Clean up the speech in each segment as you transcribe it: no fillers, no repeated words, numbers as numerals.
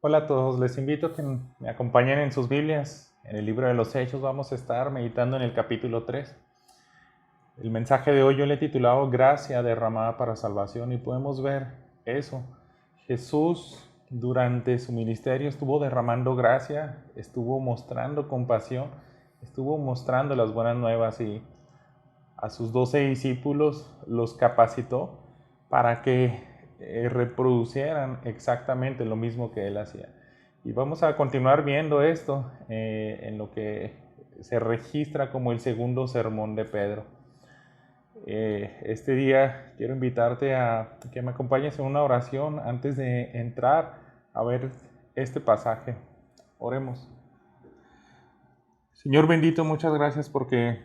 Hola a todos, les invito a que me acompañen en sus Biblias. En el libro de los Hechos vamos a estar meditando en el capítulo 3. El mensaje de hoy yo le he titulado Gracia derramada para salvación y podemos ver eso. Jesús durante su ministerio estuvo derramando gracia, estuvo mostrando compasión, estuvo mostrando las buenas nuevas y a sus 12 discípulos los capacitó para que reproducieran exactamente lo mismo que él hacía. Y vamos a continuar viendo esto en lo que se registra como el segundo sermón de Pedro. Este día quiero invitarte a que me acompañes en una oración antes de entrar a ver este pasaje. Oremos. Señor bendito, muchas gracias porque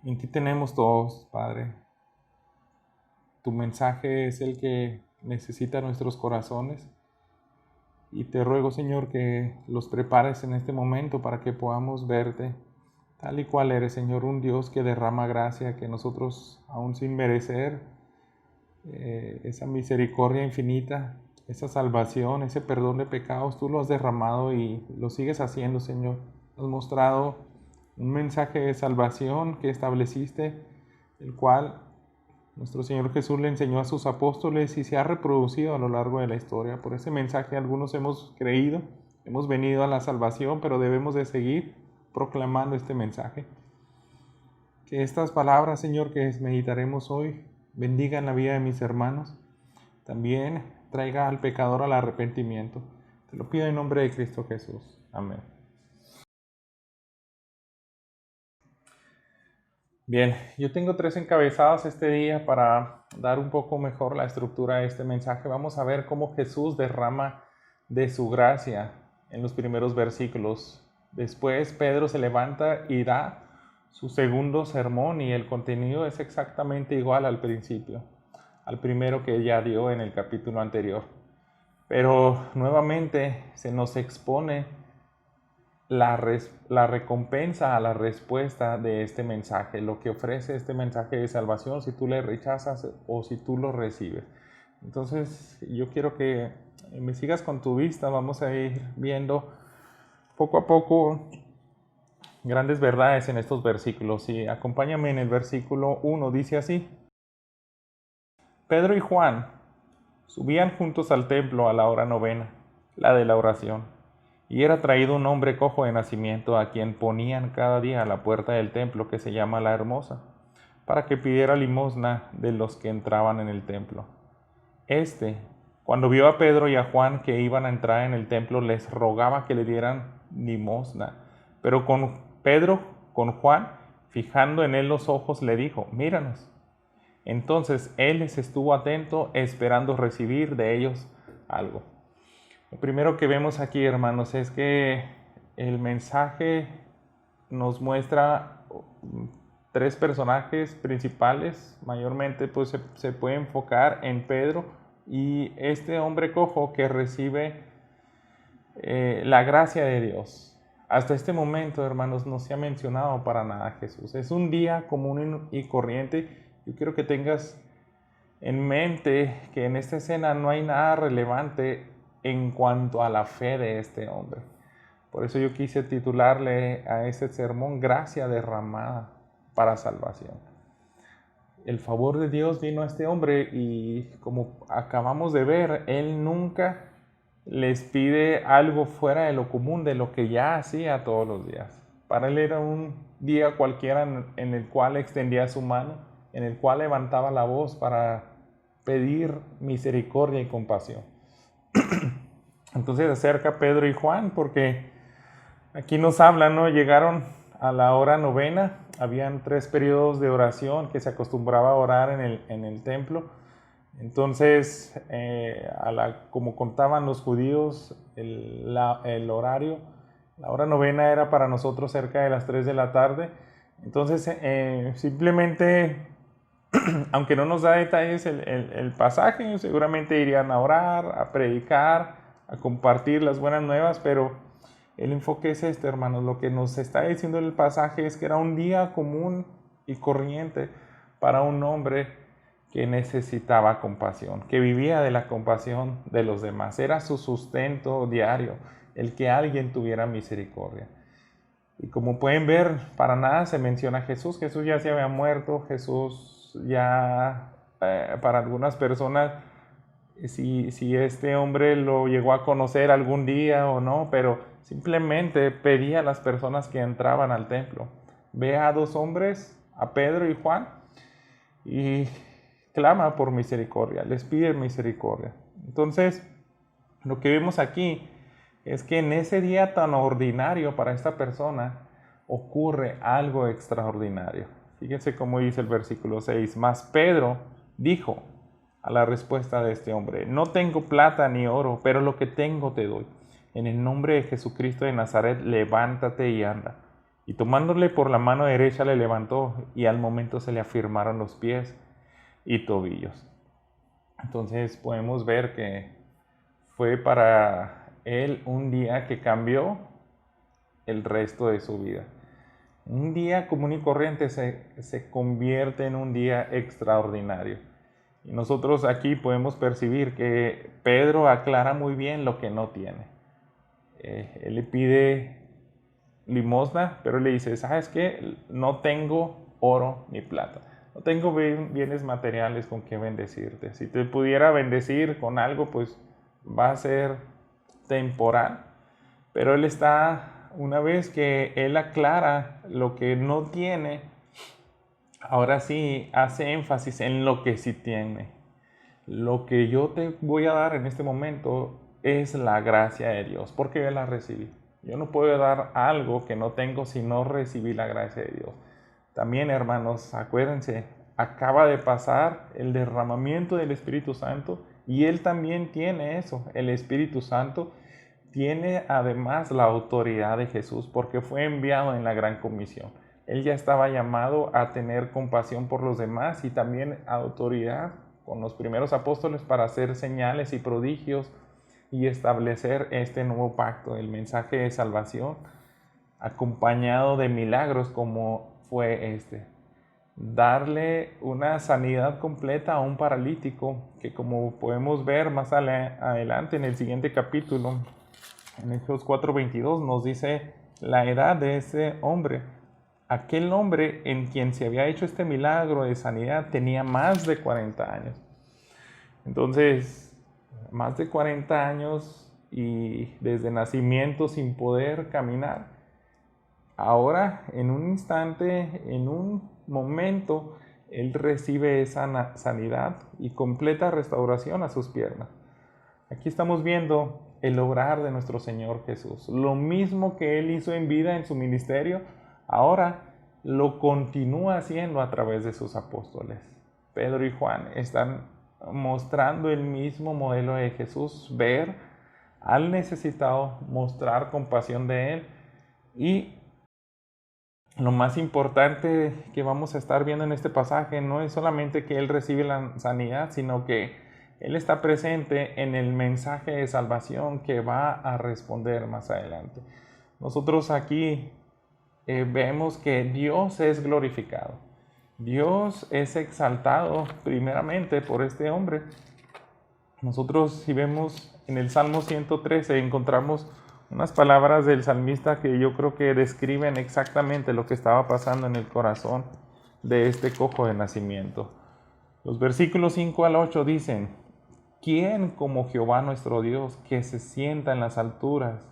en ti tenemos todos, Padre. Tu mensaje es el que necesita nuestros corazones y te ruego, Señor, que los prepares en este momento para que podamos verte tal y cual eres, Señor, un Dios que derrama gracia, que nosotros, aún sin merecer, esa misericordia infinita, esa salvación, ese perdón de pecados, tú lo has derramado y lo sigues haciendo, Señor. Has mostrado un mensaje de salvación que estableciste, el cual nuestro Señor Jesús le enseñó a sus apóstoles y se ha reproducido a lo largo de la historia. Por ese mensaje algunos hemos creído, hemos venido a la salvación, pero debemos de seguir proclamando este mensaje. Que estas palabras, Señor, que meditaremos hoy, bendigan la vida de mis hermanos. También traiga al pecador al arrepentimiento. Te lo pido en nombre de Cristo Jesús. Amén. Bien, yo tengo 3 encabezados este día para dar un poco mejor la estructura de este mensaje. Vamos a ver cómo Jesús derrama de su gracia en los primeros versículos. Después Pedro se levanta y da su segundo sermón y el contenido es exactamente igual al principio, al primero que ya dio en el capítulo anterior. Pero nuevamente se nos expone la recompensa a la respuesta de este mensaje, lo que ofrece este mensaje de salvación, si tú le rechazas o si tú lo recibes. Entonces yo quiero que me sigas con tu vista, vamos a ir viendo poco a poco grandes verdades en estos versículos. Y acompáñame en el versículo 1, dice así: Pedro y Juan subían juntos al templo a la hora novena, la de la oración. Y era traído un hombre cojo de nacimiento, a quien ponían cada día a la puerta del templo, que se llama La Hermosa, para que pidiera limosna de los que entraban en el templo. Cuando vio a Pedro y a Juan que iban a entrar en el templo, les rogaba que le dieran limosna. Pero con Juan, fijando en él los ojos, le dijo: míranos. Entonces él les estuvo atento, esperando recibir de ellos algo. Lo primero que vemos aquí, hermanos, es que el mensaje nos muestra 3 personajes principales. Mayormente pues se puede enfocar en Pedro y este hombre cojo que recibe la gracia de Dios. Hasta este momento, hermanos, no se ha mencionado para nada a Jesús. Es un día común y corriente. Yo quiero que tengas en mente que en esta escena no hay nada relevante en cuanto a la fe de este hombre. Por eso yo quise titularle a este sermón Gracia derramada para salvación. El favor de Dios vino a este hombre y, como acabamos de ver, él nunca les pide algo fuera de lo común, de lo que ya hacía todos los días. Para él era un día cualquiera en el cual extendía su mano, en el cual levantaba la voz para pedir misericordia y compasión. Entonces se acerca Pedro y Juan, porque aquí nos hablan, ¿no? Llegaron a la hora novena, habían 3 periodos de oración que se acostumbraba a orar en el templo. Entonces, como contaban los judíos, el horario, la hora novena era para nosotros cerca de las 3 de la tarde. Entonces, simplemente, aunque no nos da detalles el pasaje, seguramente irían a orar, a predicar, a compartir las buenas nuevas, pero el enfoque es este, hermanos. Lo que nos está diciendo el pasaje es que era un día común y corriente para un hombre que necesitaba compasión, que vivía de la compasión de los demás. Era su sustento diario, el que alguien tuviera misericordia. Y como pueden ver, para nada se menciona a Jesús. Jesús ya se había muerto. Jesús ya, para algunas personas, si este hombre lo llegó a conocer algún día o no, pero simplemente pedía a las personas que entraban al templo. Ve a dos hombres, a Pedro y Juan, y clama por misericordia, les pide misericordia. Entonces, lo que vemos aquí es que en ese día tan ordinario para esta persona ocurre algo extraordinario. Fíjense cómo dice el versículo 6. Mas Pedro dijo a la respuesta de este hombre: no tengo plata ni oro, pero lo que tengo te doy. En el nombre de Jesucristo de Nazaret, levántate y anda. Y tomándole por la mano derecha le levantó, y al momento se le afirmaron los pies y tobillos. Entonces podemos ver que fue para él un día que cambió el resto de su vida. Un día común y corriente se convierte en un día extraordinario. Y nosotros aquí podemos percibir que Pedro aclara muy bien lo que no tiene. Él le pide limosna, pero le dice: ¿sabes qué? No tengo oro ni plata. No tengo bienes materiales con que bendecirte. Si te pudiera bendecir con algo, pues va a ser temporal. Pero él está, una vez que él aclara lo que no tiene, ahora sí hace énfasis en lo que sí tiene. Lo que yo te voy a dar en este momento es la gracia de Dios, porque yo la recibí. Yo no puedo dar algo que no tengo si no recibí la gracia de Dios. También, hermanos, acuérdense, acaba de pasar el derramamiento del Espíritu Santo y Él también tiene eso. El Espíritu Santo tiene además la autoridad de Jesús porque fue enviado en la gran comisión. Él ya estaba llamado a tener compasión por los demás y también autoridad con los primeros apóstoles para hacer señales y prodigios y establecer este nuevo pacto, el mensaje de salvación, acompañado de milagros como fue este. Darle una sanidad completa a un paralítico que, como podemos ver más adelante en el siguiente capítulo, en Hechos 4:22, nos dice la edad de ese hombre. Aquel hombre en quien se había hecho este milagro de sanidad tenía más de 40 años. Entonces, más de 40 años y desde nacimiento sin poder caminar. Ahora, en un instante, en un momento, él recibe esa sanidad y completa restauración a sus piernas. Aquí estamos viendo el obrar de nuestro Señor Jesús. Lo mismo que Él hizo en vida en su ministerio, ahora lo continúa haciendo a través de sus apóstoles. Pedro y Juan están mostrando el mismo modelo de Jesús, ver al necesitado, mostrar compasión de Él. Y lo más importante que vamos a estar viendo en este pasaje no es solamente que Él recibe la sanidad, sino que Él está presente en el mensaje de salvación que va a responder más adelante. Nosotros aquí vemos que Dios es glorificado. Dios es exaltado primeramente por este hombre. Nosotros, si vemos en el Salmo 113, encontramos unas palabras del salmista que yo creo que describen exactamente lo que estaba pasando en el corazón de este cojo de nacimiento. Los versículos 5 al 8 dicen: ¿quién como Jehová nuestro Dios, que se sienta en las alturas,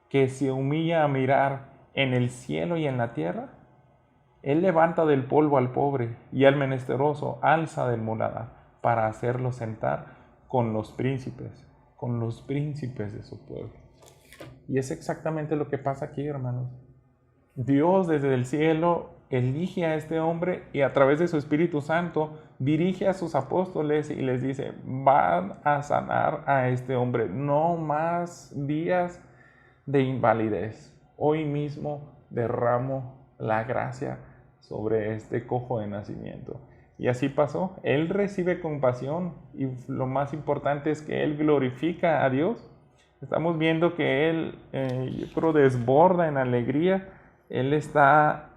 que se humilla a mirar en el cielo y en la tierra? Él levanta del polvo al pobre y al menesteroso alza del muladar para hacerlo sentar con los príncipes de su pueblo. Y es exactamente lo que pasa aquí, hermanos. Dios desde el cielo elige a este hombre y a través de su Espíritu Santo dirige a sus apóstoles y les dice: van a sanar a este hombre, no más días de invalidez. Hoy mismo derramo la gracia sobre este cojo de nacimiento. Y así pasó. Él recibe compasión y lo más importante es que él glorifica a Dios. Estamos viendo que él, yo creo, desborda en alegría. Él está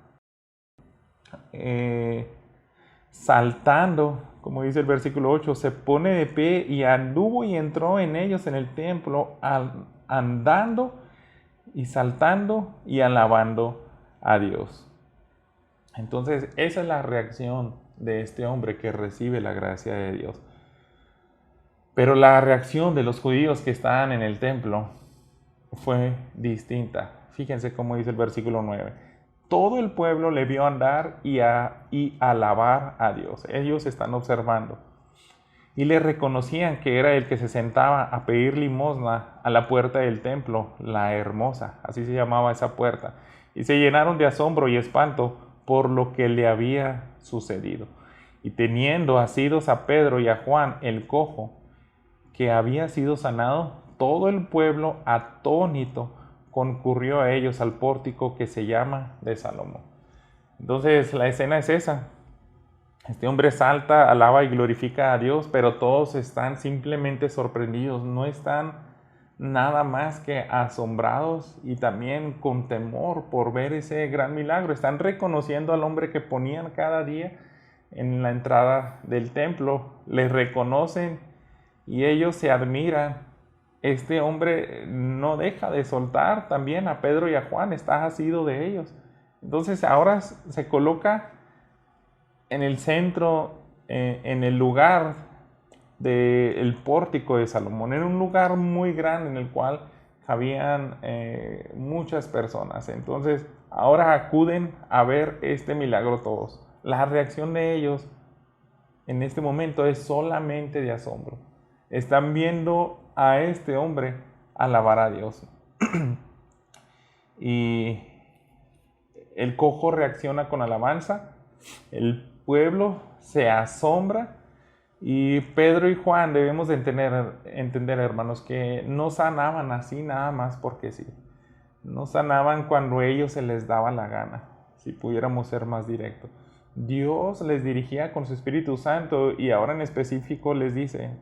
saltando como dice el versículo 8, se pone de pie y anduvo y entró en ellos en el templo, andando y saltando y alabando a Dios. Entonces, esa es la reacción de este hombre que recibe la gracia de Dios. Pero la reacción de los judíos que estaban en el templo fue distinta. Fíjense cómo dice el versículo 9. Todo el pueblo le vio andar y alabar a Dios. Ellos están observando. Y le reconocían que era el que se sentaba a pedir limosna a la puerta del templo, la hermosa. Así se llamaba esa puerta. Y se llenaron de asombro y espanto por lo que le había sucedido. Y teniendo asidos a Pedro y a Juan, el cojo, que había sido sanado, todo el pueblo atónito concurrió a ellos al pórtico que se llama de Salomón. Entonces la escena es esa. Este hombre salta, alaba y glorifica a Dios, pero todos están simplemente sorprendidos, no están nada más que asombrados y también con temor por ver ese gran milagro. Están reconociendo al hombre que ponían cada día en la entrada del templo, le reconocen y ellos se admiran. Este hombre no deja de soltar también a Pedro y a Juan, está asido de ellos. Entonces ahora se coloca en el centro, en el lugar del pórtico de Salomón. Era un lugar muy grande en el cual cabían muchas personas. Entonces ahora acuden a ver este milagro todos. La reacción de ellos en este momento es solamente de asombro. Están viendo a este hombre alabar a Dios. Y el cojo reacciona con alabanza, el pueblo se asombra y Pedro y Juan debemos de entender, hermanos, que no sanaban así nada más porque sí. No sanaban cuando a ellos se les daba la gana, si pudiéramos ser más directos. Dios les dirigía con su Espíritu Santo y ahora en específico les dice: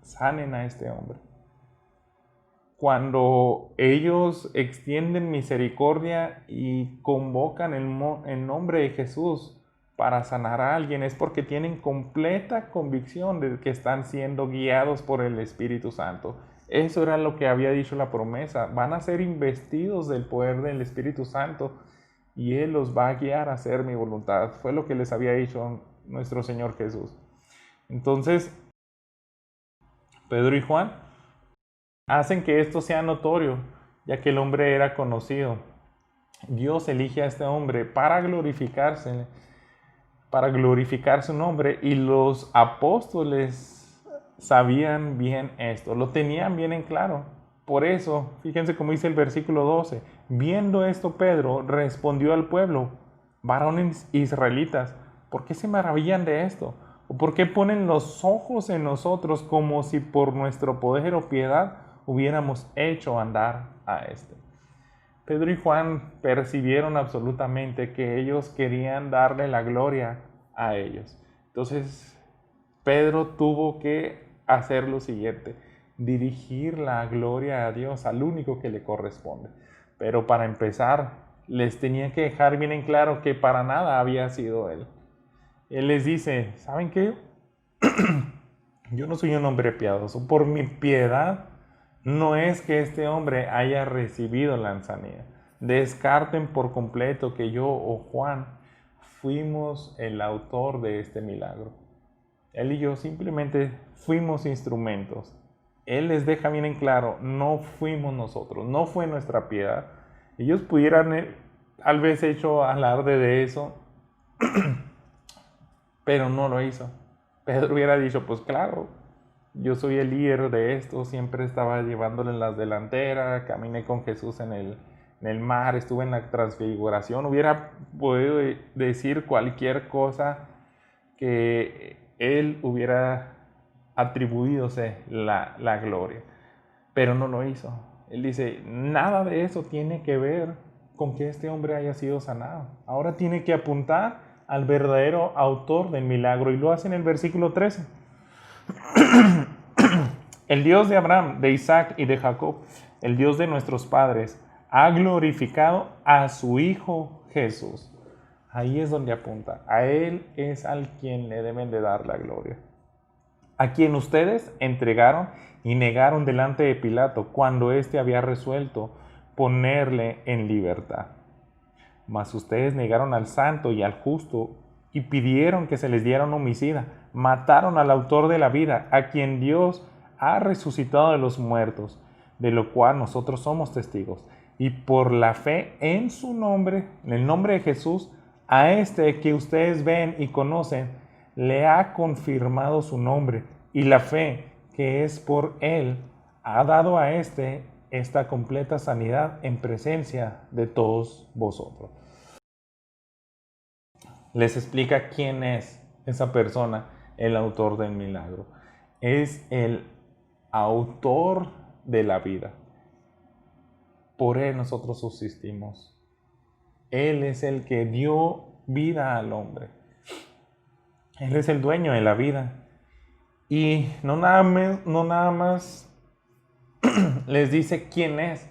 sanen a este hombre. Cuando ellos extienden misericordia y convocan el nombre de Jesús para sanar a alguien, es porque tienen completa convicción de que están siendo guiados por el Espíritu Santo. Eso era lo que había dicho la promesa. Van a ser investidos del poder del Espíritu Santo y Él los va a guiar a hacer mi voluntad. Fue lo que les había dicho nuestro Señor Jesús. Entonces, Pedro y Juan hacen que esto sea notorio, ya que el hombre era conocido. Dios elige a este hombre para glorificar su nombre, y los apóstoles sabían bien esto, lo tenían bien en claro. Por eso, fíjense cómo dice el versículo 12, viendo esto Pedro respondió al pueblo: varones israelitas, ¿por qué se maravillan de esto? ¿O por qué ponen los ojos en nosotros como si por nuestro poder o piedad hubiéramos hecho andar a este? Pedro y Juan percibieron absolutamente que ellos querían darle la gloria a ellos. Entonces, Pedro tuvo que hacer lo siguiente: dirigir la gloria a Dios, al único que le corresponde. Pero para empezar, les tenía que dejar bien en claro que para nada había sido él. Él les dice: ¿saben qué? Yo no soy un hombre piadoso. Por mi piedad no es que este hombre haya recibido la sanidad. Descarten por completo que yo o Juan fuimos el autor de este milagro. Él y yo simplemente fuimos instrumentos. Él les deja bien en claro: no fuimos nosotros, no fue nuestra piedad. Ellos pudieran tal vez hecho alarde de eso, pero no lo hizo. Pedro hubiera dicho: pues claro, yo soy el líder de esto, siempre estaba llevándole en las delanteras, caminé con Jesús en el mar, estuve en la transfiguración. Hubiera podido decir cualquier cosa que él hubiera atribuídose la gloria, pero no lo hizo. Él dice: nada de eso tiene que ver con que este hombre haya sido sanado. Ahora tiene que apuntar al verdadero autor del milagro, y lo hace en el versículo 13. El Dios de Abraham, de Isaac y de Jacob, el Dios de nuestros padres, ha glorificado a su Hijo Jesús. Ahí es donde apunta. A Él es al quien le deben de dar la gloria. A quien ustedes entregaron y negaron delante de Pilato cuando éste había resuelto ponerle en libertad. Mas ustedes negaron al santo y al justo y pidieron que se les diera un homicida. Mataron al autor de la vida, a quien Dios ha resucitado de los muertos, de lo cual nosotros somos testigos. Y por la fe en su nombre, en el nombre de Jesús, a este que ustedes ven y conocen, le ha confirmado su nombre. Y la fe que es por él ha dado a este esta completa sanidad en presencia de todos vosotros. Les explica quién es esa persona, el autor del milagro. Es el autor de la vida. Por él nosotros subsistimos. Él es el que dio vida al hombre. Él es el dueño de la vida. Y no nada más les dice quién es,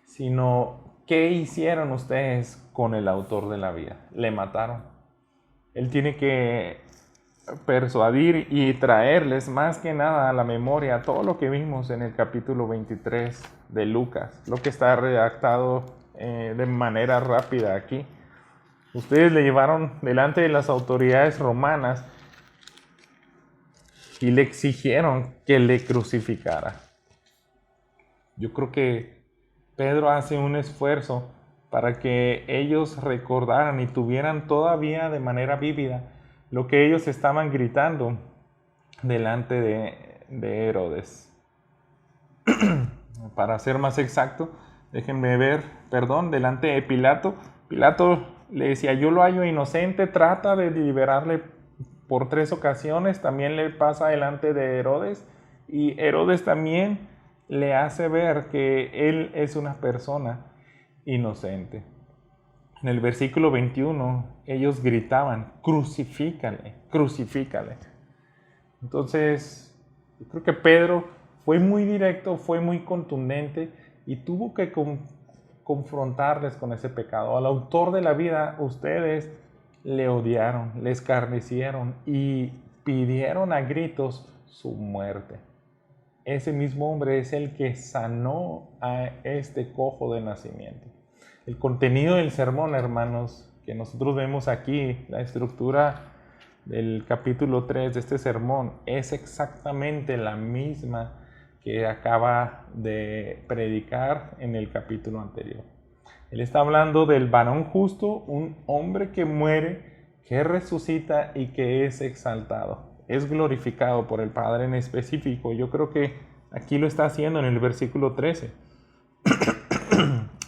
sino qué hicieron ustedes con el autor de la vida. Le mataron. Él tiene que persuadir y traerles más que nada a la memoria todo lo que vimos en el capítulo 23 de Lucas, lo que está redactado de manera rápida aquí. Ustedes le llevaron delante de las autoridades romanas y le exigieron que le crucificara. Yo creo que Pedro hace un esfuerzo para que ellos recordaran y tuvieran todavía de manera vívida lo que ellos estaban gritando delante de Herodes. Para ser más exacto, déjenme ver, delante de Pilato. Pilato le decía, yo lo hallo inocente, trata de liberarle por 3 ocasiones. También le pasa delante de Herodes, y Herodes también le hace ver que él es una persona inocente. En el versículo 21, ellos gritaban, crucifícale, crucifícale. Entonces, yo creo que Pedro fue muy directo, fue muy contundente y tuvo que confrontarles con ese pecado. Al autor de la vida, ustedes le odiaron, le escarnecieron y pidieron a gritos su muerte. Ese mismo hombre es el que sanó a este cojo de nacimiento. El contenido del sermón, hermanos, que nosotros vemos aquí, la estructura del capítulo 3 de este sermón, es exactamente la misma que acaba de predicar en el capítulo anterior. Él está hablando del varón justo, un hombre que muere, que resucita y que es exaltado. Es glorificado por el Padre en específico. Yo creo que aquí lo está haciendo en el versículo 13.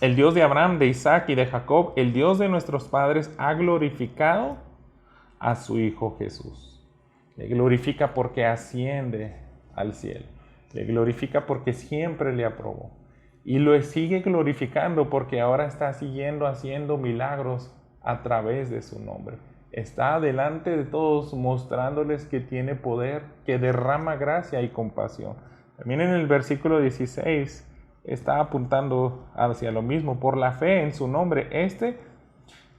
El Dios de Abraham, de Isaac y de Jacob, el Dios de nuestros padres, ha glorificado a su Hijo Jesús. Le glorifica porque asciende al cielo. Le glorifica porque siempre le aprobó. Y lo sigue glorificando porque ahora está siguiendo haciendo milagros a través de su nombre. Está delante de todos mostrándoles que tiene poder, que derrama gracia y compasión. También en el versículo 16 está apuntando hacia lo mismo. Por la fe en su nombre,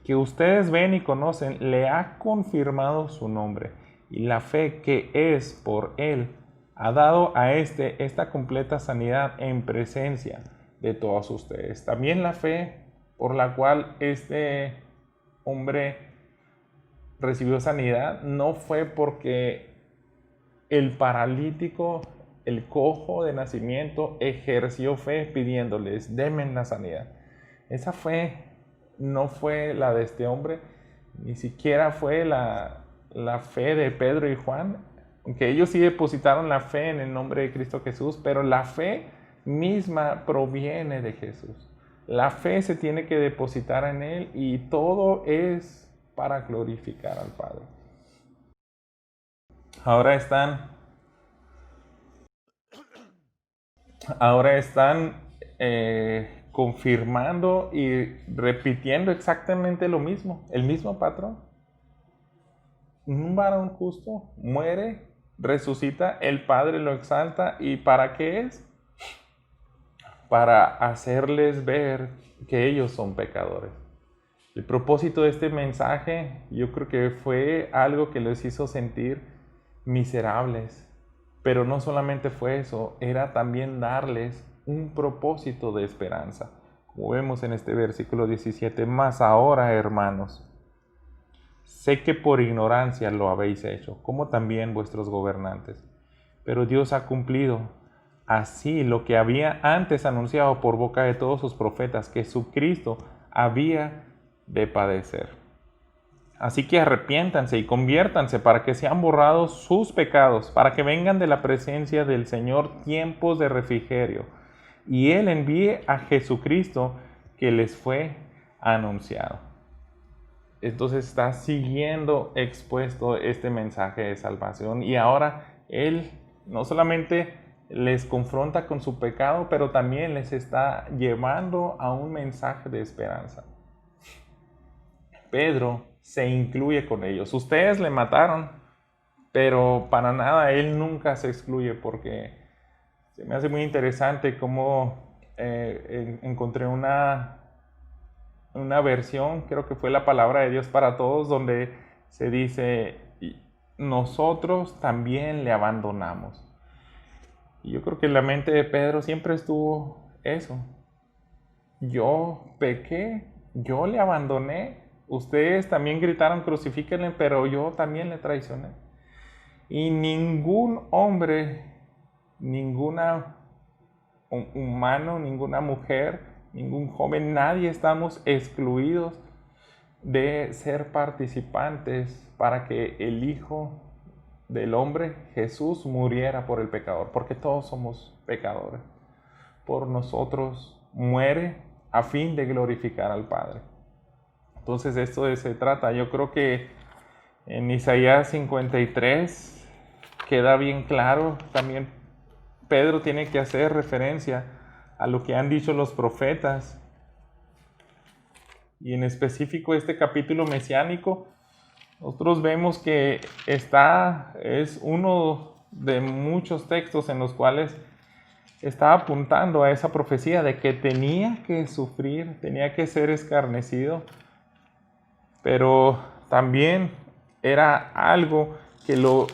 que ustedes ven y conocen, le ha confirmado su nombre. Y la fe que es por él ha dado a esta completa sanidad en presencia de todos ustedes. También la fe por la cual este hombre recibió sanidad no fue porque el paralítico, el cojo de nacimiento, ejerció fe pidiéndoles, denme la sanidad. Esa fe no fue la de este hombre, ni siquiera fue la fe de Pedro y Juan, aunque ellos sí depositaron la fe en el nombre de Cristo Jesús, pero la fe misma proviene de Jesús. La fe se tiene que depositar en Él y todo es para glorificar al Padre. Ahora están confirmando y repitiendo exactamente lo mismo, el mismo patrón. Un varón justo muere, resucita, el Padre lo exalta. ¿Y para qué es? Para hacerles ver que ellos son pecadores. El propósito de este mensaje, yo creo que fue algo que les hizo sentir miserables. Pero no solamente fue eso, era también darles un propósito de esperanza. Como vemos en este versículo 17, más ahora, hermanos, sé que por ignorancia lo habéis hecho, como también vuestros gobernantes. Pero Dios ha cumplido así lo que había antes anunciado por boca de todos sus profetas, que su Cristo había de padecer. Así que arrepiéntanse y conviértanse para que sean borrados sus pecados, para que vengan de la presencia del Señor tiempos de refrigerio, y Él envíe a Jesucristo que les fue anunciado. Entonces está siguiendo expuesto este mensaje de salvación, y ahora Él no solamente les confronta con su pecado, pero también les está llevando a un mensaje de esperanza. Pedro se incluye con ellos. Ustedes le mataron, pero para nada él nunca se excluye, porque se me hace muy interesante cómo encontré una versión, creo que fue la palabra de Dios para todos, donde se dice, nosotros también le abandonamos. Y yo creo que en la mente de Pedro siempre estuvo eso. Yo pequé, yo le abandoné. Ustedes también gritaron crucifíquenle, pero yo también le traicioné. Y ningún hombre, ninguna humano, ninguna mujer, ningún joven, nadie estamos excluidos de ser participantes para que el Hijo del Hombre, Jesús, muriera por el pecador, porque todos somos pecadores. Por nosotros muere a fin de glorificar al Padre. Entonces esto se trata. Yo creo que en Isaías 53 queda bien claro. También Pedro tiene que hacer referencia a lo que han dicho los profetas. Y en específico este capítulo mesiánico, nosotros vemos que es uno de muchos textos en los cuales está apuntando a esa profecía de que tenía que sufrir, tenía que ser escarnecido, pero también era algo que lo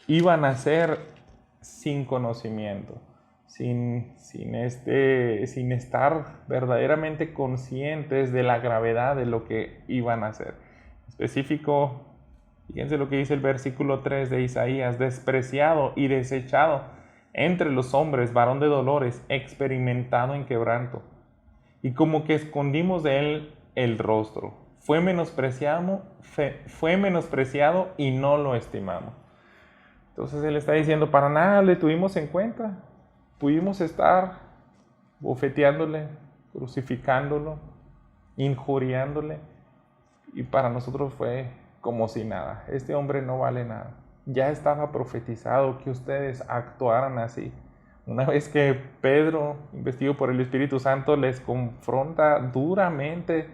iban a hacer sin conocimiento, sin estar verdaderamente conscientes de la gravedad de lo que iban a hacer. Específico, fíjense lo que dice el versículo 3 de Isaías: despreciado y desechado entre los hombres, varón de dolores, experimentado en quebranto, y como que escondimos de él el rostro. Fue menospreciado y no lo estimamos. Entonces él está diciendo, para nada le tuvimos en cuenta. Pudimos estar bofeteándole, crucificándolo, injuriándole, y para nosotros fue como si nada. Este hombre no vale nada. Ya estaba profetizado que ustedes actuaran así. Una vez que Pedro, investido por el Espíritu Santo, les confronta duramente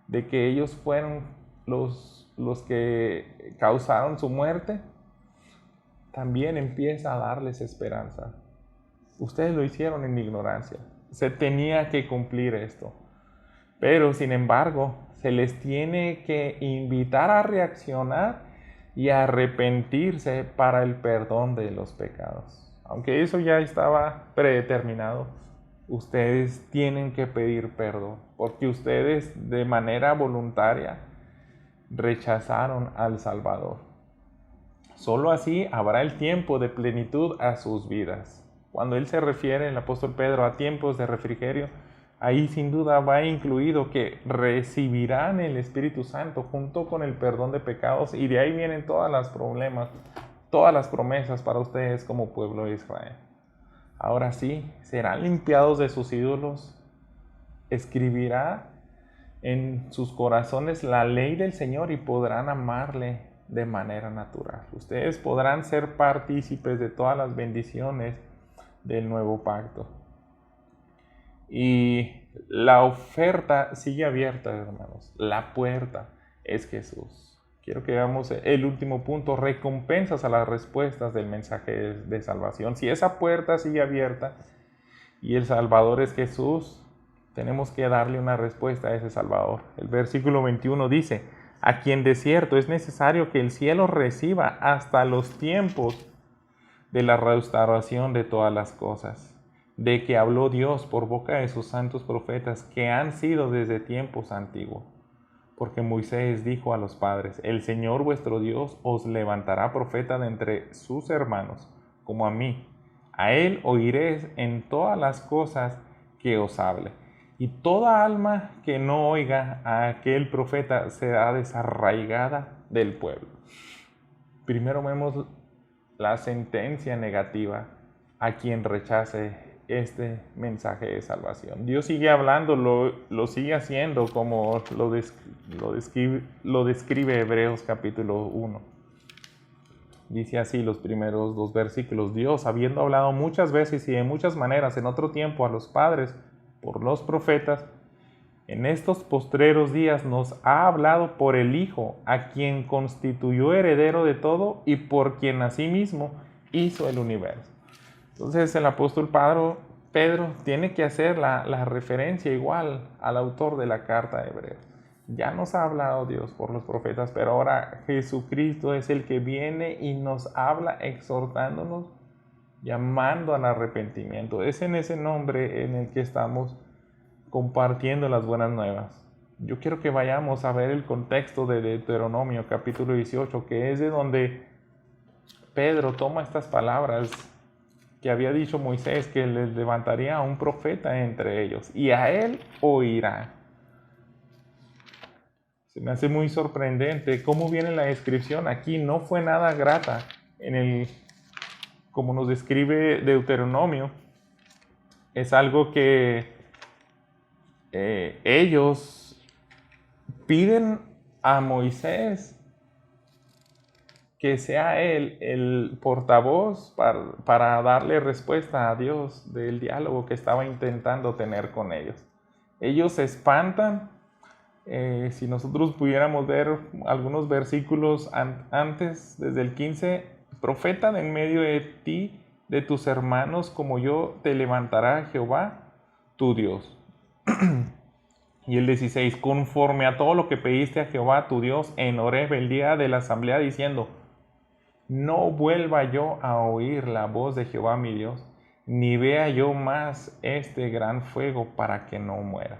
de que ellos fueron los que causaron su muerte, también empieza a darles esperanza. Ustedes lo hicieron en ignorancia. Se tenía que cumplir esto. Pero, sin embargo, se les tiene que invitar a reaccionar y a arrepentirse para el perdón de los pecados. Aunque eso ya estaba predeterminado, ustedes tienen que pedir perdón, porque ustedes de manera voluntaria rechazaron al Salvador. Solo así habrá el tiempo de plenitud a sus vidas. Cuando él se refiere, el apóstol Pedro, a tiempos de refrigerio, ahí sin duda va incluido que recibirán el Espíritu Santo junto con el perdón de pecados, y de ahí vienen todos los problemas, todas las promesas para ustedes como pueblo de Israel. Ahora sí, serán limpiados de sus ídolos, escribirá en sus corazones la ley del Señor y podrán amarle de manera natural. Ustedes podrán ser partícipes de todas las bendiciones del nuevo pacto. Y la oferta sigue abierta, hermanos. La puerta es Jesús. Quiero que veamos el último punto: recompensas a las respuestas del mensaje de salvación. Si esa puerta sigue abierta y el Salvador es Jesús, Tenemos que darle una respuesta a ese Salvador. El versículo 21 dice, a quien de cierto es necesario que el cielo reciba hasta los tiempos de la restauración de todas las cosas, de que habló Dios por boca de sus santos profetas que han sido desde tiempos antiguos. Porque Moisés dijo a los padres, el Señor vuestro Dios os levantará profeta de entre sus hermanos, como a mí. A él oiréis en todas las cosas que os hable. Y toda alma que no oiga a aquel profeta será desarraigada del pueblo. Primero vemos la sentencia negativa a quien rechace este mensaje de salvación. Dios sigue hablando, lo sigue haciendo como lo describe Hebreos capítulo 1. Dice así los primeros 2 versículos. Dios, habiendo hablado muchas veces y de muchas maneras en otro tiempo a los padres por los profetas, en estos postreros días nos ha hablado por el Hijo, a quien constituyó heredero de todo y por quien asimismo hizo el universo. Entonces el apóstol Pedro tiene que hacer la referencia igual al autor de la carta de Hebreos. Ya nos ha hablado Dios por los profetas, pero ahora Jesucristo es el que viene y nos habla exhortándonos, llamando al arrepentimiento. Es en ese nombre en el que estamos compartiendo las buenas nuevas. Yo quiero que vayamos a ver el contexto de Deuteronomio capítulo 18, que es de donde Pedro toma estas palabras que había dicho Moisés, que les levantaría a un profeta entre ellos y a él oirá. Se me hace muy sorprendente cómo viene la descripción aquí. No fue nada grata como nos describe Deuteronomio. Es algo que ellos piden a Moisés que sea él el portavoz para darle respuesta a Dios del diálogo que estaba intentando tener con ellos. Ellos se espantan. Si nosotros pudiéramos ver algunos versículos antes, desde el 15, profeta de en medio de ti, de tus hermanos, como yo, te levantará Jehová, tu Dios. Y el 16, conforme a todo lo que pediste a Jehová, tu Dios, en Horeb, el día de la asamblea, diciendo, no vuelva yo a oír la voz de Jehová mi Dios, ni vea yo más este gran fuego para que no muera.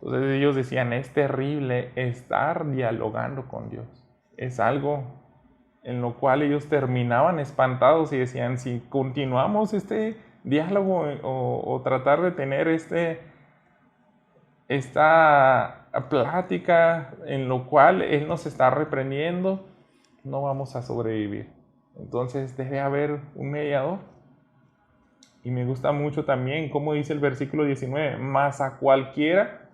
Entonces ellos decían, es terrible estar dialogando con Dios. Es algo en lo cual ellos terminaban espantados y decían, si continuamos este diálogo o tratar de tener esta plática en lo cual Él nos está reprendiendo, no vamos a sobrevivir. Entonces debe haber un mediador. Y me gusta mucho también cómo dice el versículo 19, mas a cualquiera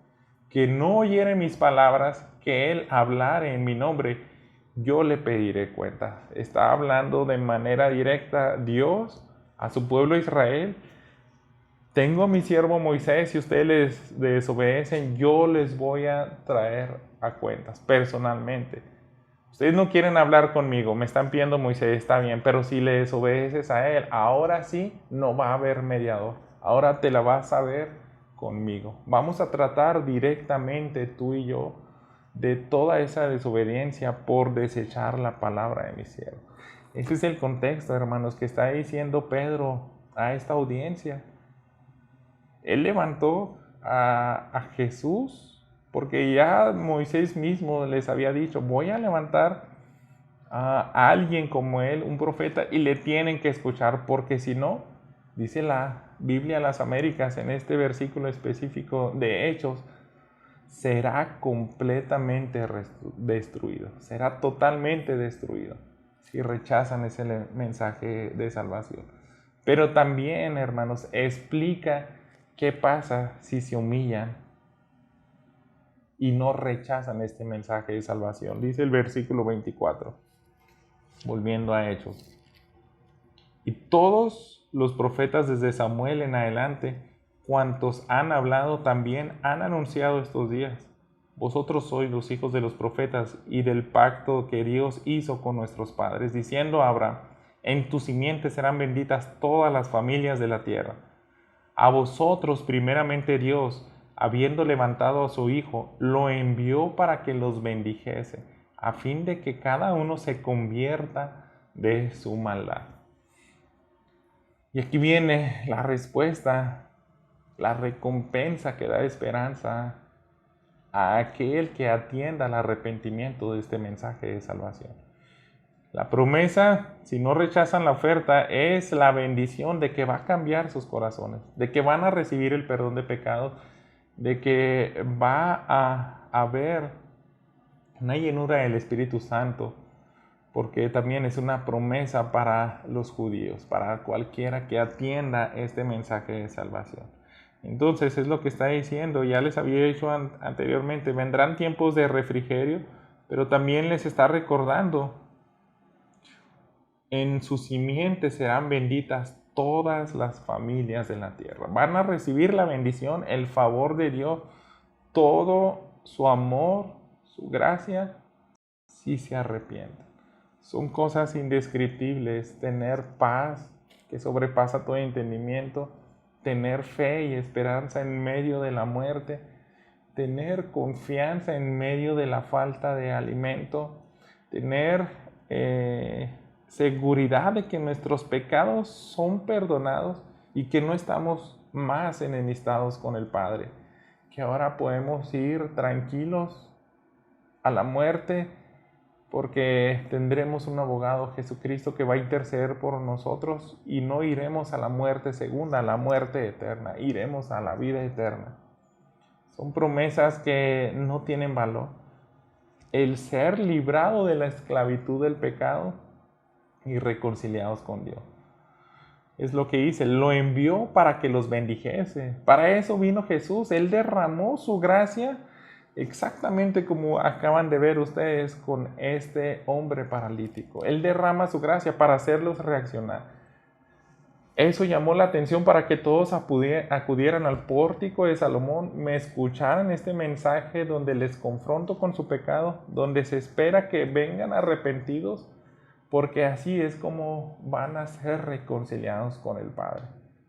que no oyere mis palabras, que él hablare en mi nombre, yo le pediré cuenta. Está hablando de manera directa Dios a su pueblo Israel. Tengo a mi siervo Moisés, si ustedes les desobedecen, yo les voy a traer a cuentas personalmente. Ustedes no quieren hablar conmigo, me están pidiendo Moisés, está bien, pero si le desobedeces a él, ahora sí no va a haber mediador. Ahora te la vas a ver conmigo. Vamos a tratar directamente tú y yo de toda esa desobediencia por desechar la palabra de mi siervo. Ese es el contexto, hermanos, que está diciendo Pedro a esta audiencia. Él levantó a Jesús porque ya Moisés mismo les había dicho, voy a levantar a alguien como él, un profeta, y le tienen que escuchar, porque si no, dice la Biblia a las Américas en este versículo específico de Hechos, será completamente destruido, será totalmente destruido si rechazan ese mensaje de salvación. Pero también, hermanos, explica qué pasa si se humillan y no rechazan este mensaje de salvación. Dice el versículo 24, volviendo a Hechos. Y todos los profetas desde Samuel en adelante, cuantos han hablado también han anunciado estos días. Vosotros sois los hijos de los profetas y del pacto que Dios hizo con nuestros padres, diciendo a Abraham, en tu simiente serán benditas todas las familias de la tierra. A vosotros primeramente Dios, habiendo levantado a su Hijo, lo envió para que los bendijese, a fin de que cada uno se convierta de su maldad. Y aquí viene la respuesta, la recompensa que da esperanza a aquel que atienda al arrepentimiento de este mensaje de salvación. La promesa, si no rechazan la oferta, es la bendición de que va a cambiar sus corazones, de que van a recibir el perdón de pecados, de que va a haber una llenura del Espíritu Santo, porque también es una promesa para los judíos, para cualquiera que atienda este mensaje de salvación. Entonces es lo que está diciendo, ya les había dicho anteriormente, vendrán tiempos de refrigerio, pero también les está recordando, en su simiente serán benditas todas las familias de la tierra. Van a recibir la bendición, el favor de Dios, todo su amor, su gracia, si se arrepienten. Son cosas indescriptibles, tener paz que sobrepasa todo entendimiento, tener fe y esperanza en medio de la muerte, tener confianza en medio de la falta de alimento, tener seguridad de que nuestros pecados son perdonados y que no estamos más enemistados con el Padre, que ahora podemos ir tranquilos a la muerte porque tendremos un abogado, Jesucristo, que va a interceder por nosotros y no iremos a la muerte segunda, a la muerte eterna, iremos a la vida eterna. Son promesas que no tienen valor. El ser librado de la esclavitud del pecado y reconciliados con Dios. Es lo que dice, lo envió para que los bendijese. Para eso vino Jesús. Él derramó su gracia exactamente como acaban de ver ustedes con este hombre paralítico. Él derrama su gracia para hacerlos reaccionar. Eso llamó la atención para que todos acudieran al pórtico de Salomón, me escucharan este mensaje donde les confronto con su pecado, donde se espera que vengan arrepentidos, porque así es como van a ser reconciliados con el Padre.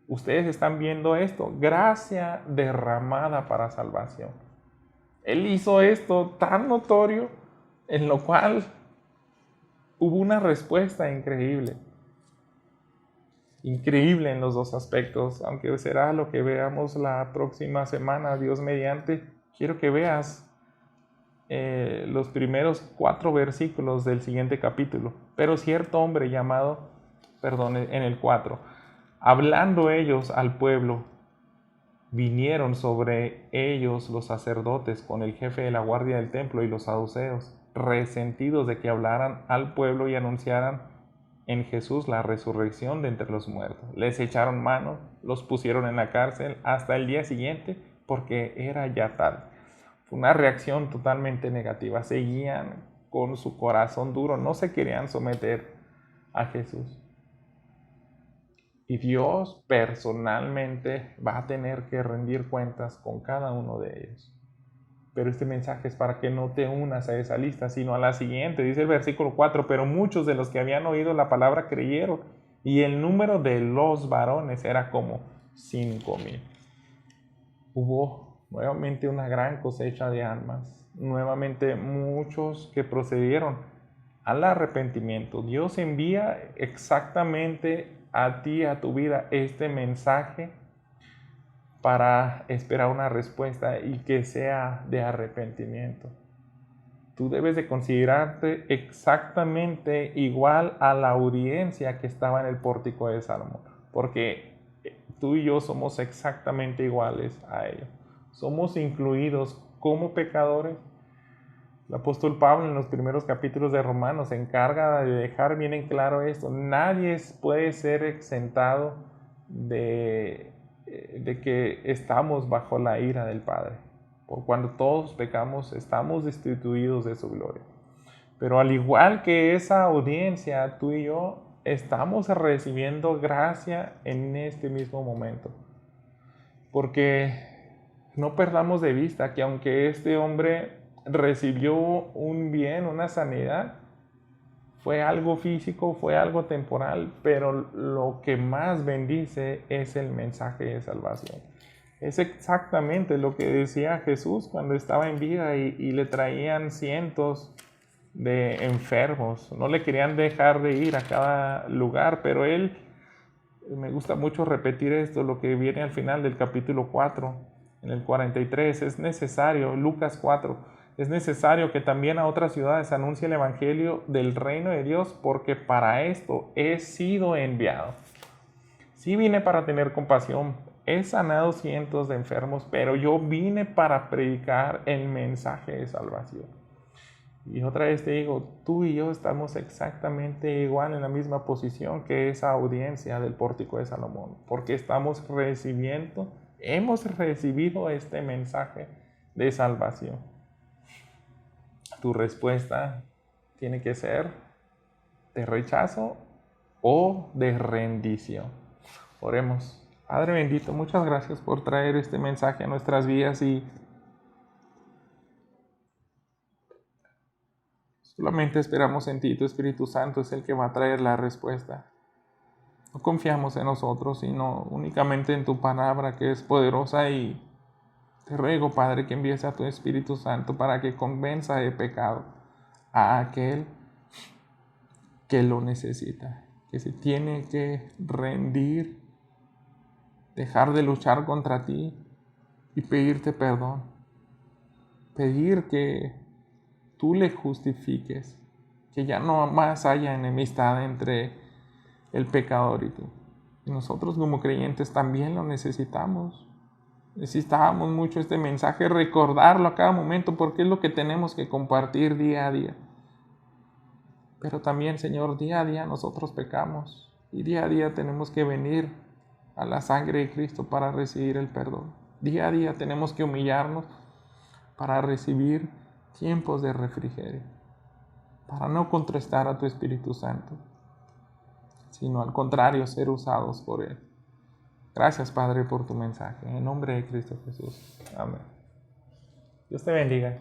Ustedes están viendo esto, gracia derramada para salvación. Él hizo esto tan notorio, en lo cual hubo una respuesta increíble. Increíble en los dos aspectos, aunque será lo que veamos la próxima semana, Dios mediante. Quiero que veas los primeros 4 versículos del siguiente capítulo. Pero cierto hombre llamado, en el 4, hablando ellos al pueblo, vinieron sobre ellos los sacerdotes con el jefe de la guardia del templo y los saduceos, resentidos de que hablaran al pueblo y anunciaran en Jesús la resurrección de entre los muertos. Les echaron mano, los pusieron en la cárcel hasta el día siguiente porque era ya tarde. Fue una reacción totalmente negativa. Seguían con su corazón duro, no se querían someter a Jesús. Y Dios personalmente va a tener que rendir cuentas con cada uno de ellos. Pero este mensaje es para que no te unas a esa lista, sino a la siguiente. Dice el versículo 4, pero muchos de los que habían oído la palabra creyeron, y el número de los varones era como 5,000. Hubo nuevamente una gran cosecha de almas, nuevamente muchos que procedieron al arrepentimiento. Dios envía exactamente a ti, a tu vida, este mensaje para esperar una respuesta y que sea de arrepentimiento. Tú debes de considerarte exactamente igual a la audiencia que estaba en el pórtico de Salomón, porque tú y yo somos exactamente iguales a ellos. Somos incluidos como pecadores. El apóstol Pablo en los primeros capítulos de Romanos se encarga de dejar bien en claro esto. Nadie puede ser exentado de que estamos bajo la ira del Padre. Por cuando todos pecamos, estamos destituidos de su gloria. Pero al igual que esa audiencia, tú y yo estamos recibiendo gracia en este mismo momento. Porque no perdamos de vista que aunque este hombre recibió un bien, una sanidad, fue algo físico, fue algo temporal, pero lo que más bendice es el mensaje de salvación. Es exactamente lo que decía Jesús cuando estaba en vida y le traían cientos de enfermos. No le querían dejar de ir a cada lugar, pero él, me gusta mucho repetir esto, lo que viene al final del capítulo 4, en el 43, es necesario, Lucas 4, es necesario que también a otras ciudades anuncie el evangelio del reino de Dios, porque para esto he sido enviado. Sí vine para tener compasión, he sanado cientos de enfermos, pero yo vine para predicar el mensaje de salvación. Y otra vez te digo, tú y yo estamos exactamente igual en la misma posición que esa audiencia del Pórtico de Salomón, porque hemos recibido este mensaje de salvación. Tu respuesta tiene que ser de rechazo o de rendición. Oremos. Padre bendito, muchas gracias por traer este mensaje a nuestras vidas y solamente esperamos en ti. Tu Espíritu Santo es el que va a traer la respuesta. No confiamos en nosotros, sino únicamente en tu palabra que es poderosa y te ruego, Padre, que envíes a tu Espíritu Santo para que convenza de pecado a aquel que lo necesita, que se tiene que rendir, dejar de luchar contra ti y pedirte perdón. Pedir que tú le justifiques, que ya no más haya enemistad entre el pecador y tú. Y nosotros como creyentes también lo necesitamos. Necesitábamos mucho este mensaje, recordarlo a cada momento porque es lo que tenemos que compartir día a día. Pero también, Señor, día a día nosotros pecamos y día a día tenemos que venir a la sangre de Cristo para recibir el perdón. Día a día tenemos que humillarnos para recibir tiempos de refrigerio, para no contrastar a tu Espíritu Santo, sino al contrario, ser usados por Él. Gracias, Padre, por tu mensaje. En nombre de Cristo Jesús. Amén. Dios te bendiga.